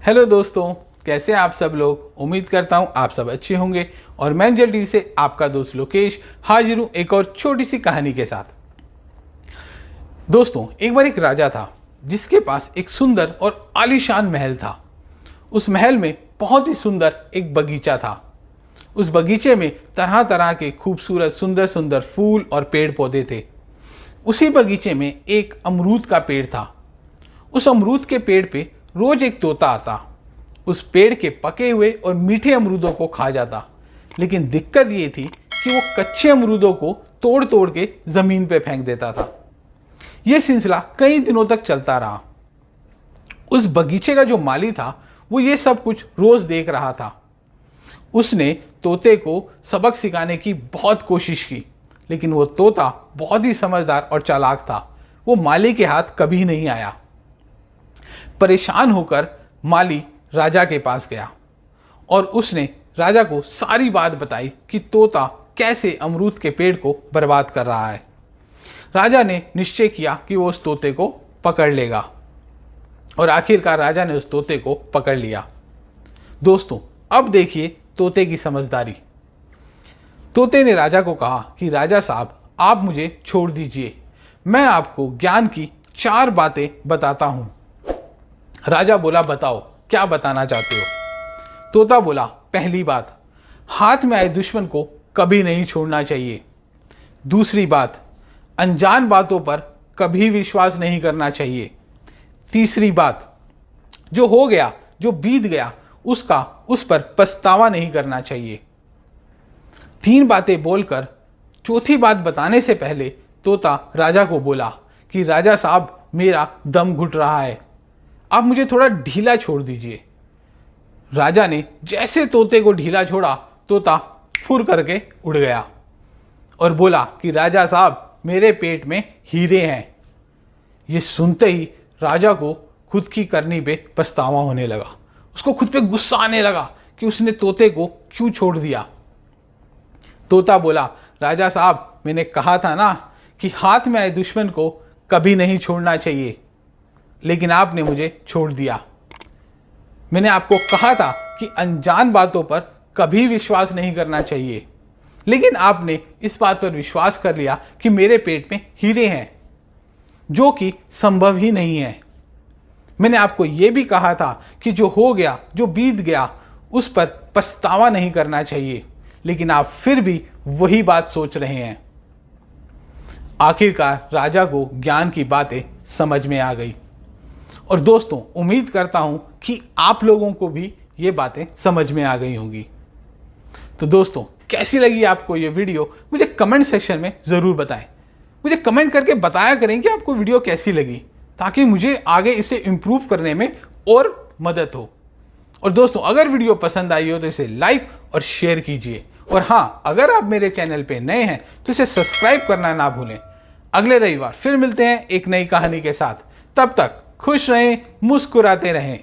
Hello दोस्तों, कैसे हैं आप सब लोग। उम्मीद करता हूं आप सब अच्छे होंगे और मैं जेल टीवी से आपका दोस्त लोकेश हाजिर हूं एक और छोटी सी कहानी के साथ। दोस्तों, एक बार एक राजा था जिसके पास एक सुंदर और आलीशान महल था। उस महल में बहुत ही सुंदर एक बगीचा था। उस बगीचे में तरह तरह के खूबसूरत सुंदर सुंदर फूल और पेड़ पौधे थे। उसी बगीचे में एक अमरूद का पेड़ था। उस अमरूद के पेड़ पे रोज एक तोता आता, उस पेड़ के पके हुए और मीठे अमरूदों को खा जाता। लेकिन दिक्कत ये थी कि वो कच्चे अमरूदों को तोड़ तोड़ के जमीन पे फेंक देता था। यह सिलसिला कई दिनों तक चलता रहा। उस बगीचे का जो माली था वो ये सब कुछ रोज देख रहा था। उसने तोते को सबक सिखाने की बहुत कोशिश की, लेकिन वो तोता बहुत ही समझदार और चालाक था। वो माली के हाथ कभी नहीं आया। परेशान होकर माली राजा के पास गया और उसने राजा को सारी बात बताई कि तोता कैसे अमरूद के पेड़ को बर्बाद कर रहा है। राजा ने निश्चय किया कि वो उस तोते को पकड़ लेगा और आखिरकार राजा ने उस तोते को पकड़ लिया। दोस्तों, अब देखिए तोते की समझदारी। तोते ने राजा को कहा कि राजा साहब, आप मुझे छोड़ दीजिए, मैं आपको ज्ञान की 4 बातें बताता हूं। राजा बोला, बताओ क्या बताना चाहते हो। तोता बोला, पहली बात, हाथ में आए दुश्मन को कभी नहीं छोड़ना चाहिए। दूसरी बात, अनजान बातों पर कभी विश्वास नहीं करना चाहिए। तीसरी बात, जो हो गया जो बीत गया उस पर पछतावा नहीं करना चाहिए। 3 बातें बोलकर चौथी बात बताने से पहले तोता राजा को बोला कि राजा साहब, मेरा दम घुट रहा है, आप मुझे थोड़ा ढीला छोड़ दीजिए। राजा ने जैसे तोते को ढीला छोड़ा, तोता फुर करके उड़ गया और बोला कि राजा साहब, मेरे पेट में हीरे हैं। ये सुनते ही राजा को खुद की करनी पे पछतावा होने लगा। उसको खुद पे गुस्सा आने लगा कि उसने तोते को क्यों छोड़ दिया। तोता बोला, राजा साहब, मैंने कहा था ना कि हाथ में आए दुश्मन को कभी नहीं छोड़ना चाहिए, लेकिन आपने मुझे छोड़ दिया। मैंने आपको कहा था कि अनजान बातों पर कभी विश्वास नहीं करना चाहिए, लेकिन आपने इस बात पर विश्वास कर लिया कि मेरे पेट में हीरे हैं, जो कि संभव ही नहीं है। मैंने आपको यह भी कहा था कि जो हो गया जो बीत गया उस पर पछतावा नहीं करना चाहिए, लेकिन आप फिर भी वही बात सोच रहे हैं। आखिरकार राजा को ज्ञान की बातें समझ में आ गई। और दोस्तों, उम्मीद करता हूं कि आप लोगों को भी ये बातें समझ में आ गई होंगी। तो दोस्तों, कैसी लगी आपको ये वीडियो मुझे कमेंट सेक्शन में ज़रूर बताएं। मुझे कमेंट करके बताया करें कि आपको वीडियो कैसी लगी, ताकि मुझे आगे इसे इम्प्रूव करने में और मदद हो। और दोस्तों, अगर वीडियो पसंद आई हो तो इसे लाइक और शेयर कीजिए। और हाँ, अगर आप मेरे चैनल पे नए हैं तो इसे सब्सक्राइब करना ना भूलें। अगले रविवार फिर मिलते हैं एक नई कहानी के साथ। तब तक खुश रहें, मुस्कुराते रहें।